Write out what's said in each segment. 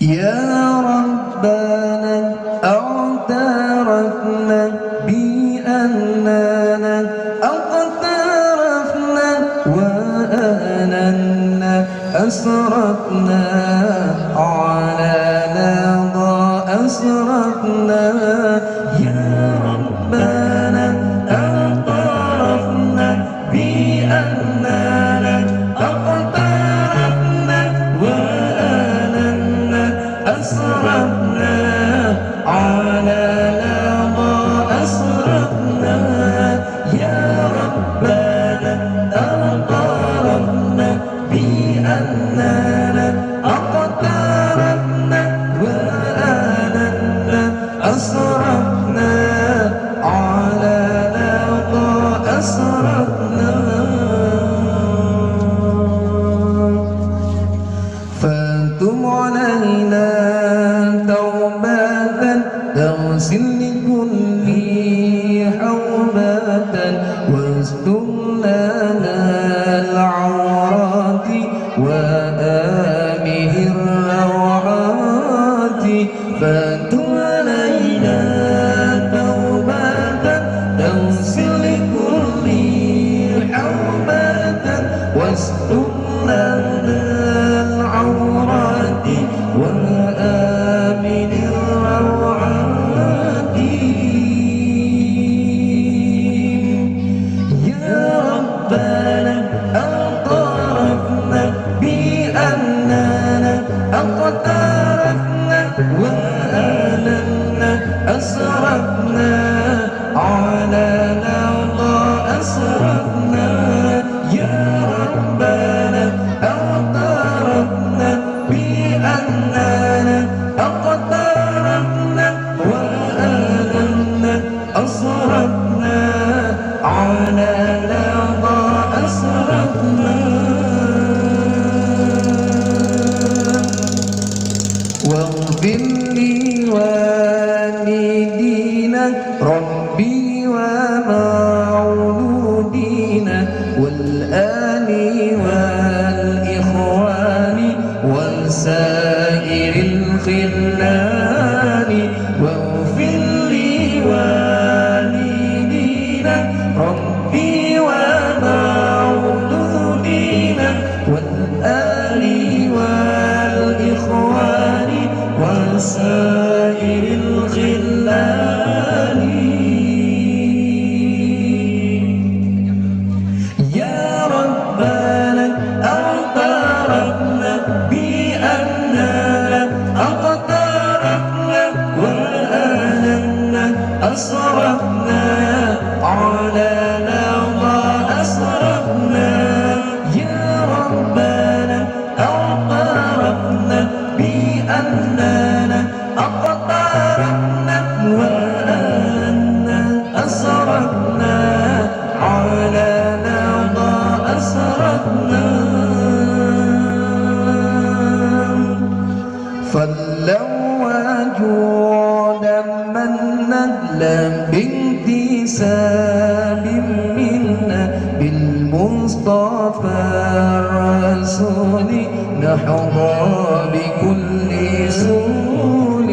يا ربنا اعترفنا بأننا اقترفنا وأننا أسرفنا على لظى أسرفنا. يا ربنا اعترفنا بأننا اقترفنا وأننا أسرفنا على لظى أسرفنا. يا ربنا اعترفنا بأننا اقترفنا وأننا أسرفنا على لظى أسرفنا. فانتم علينا توبة تغسل لكل حوبة واستر لنا العورات وآمه الروعات. فانتم علينا توبة تغسل لكل حوبة واستر لنا العورات وآمن الروعات. يا ربنا اعترفنا بأننا اقترفنا وأننا أسرفنا على لظى أسرفنا. يا ربنا اعترفنا بأننا اقترفنا وأننا أسرفنا على لظى أسرفنا. واغفر لي والدينا ربي ومولودينا والآل والإخوان وسائر الخلان. واغفر لي والدينا ربي ومولودينا والآل والإخوان وسائر الخلان. يا ربنا اعترفنا بأننا اقترفنا وأننا أسرفنا على لظى أسرفنا. يا ربنا اعترفنا بأننا اقترفنا وأننا أسرفنا على لظى أسرفنا. فلو وجودا من ندلا بانتساب منا بالمصطفى الرسول نحظى بكل سول.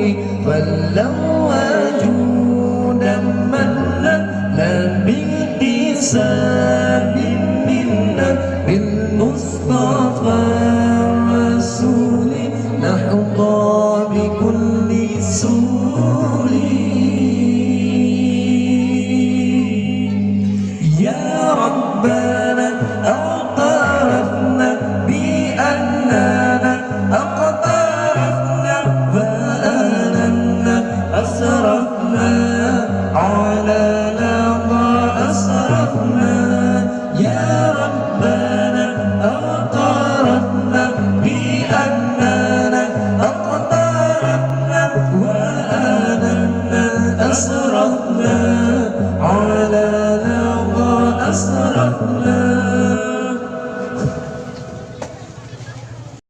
فلو وجودا من ندلا بانتساب منا بالمصطفى الرسول نحظى بكل سول. يا ربنا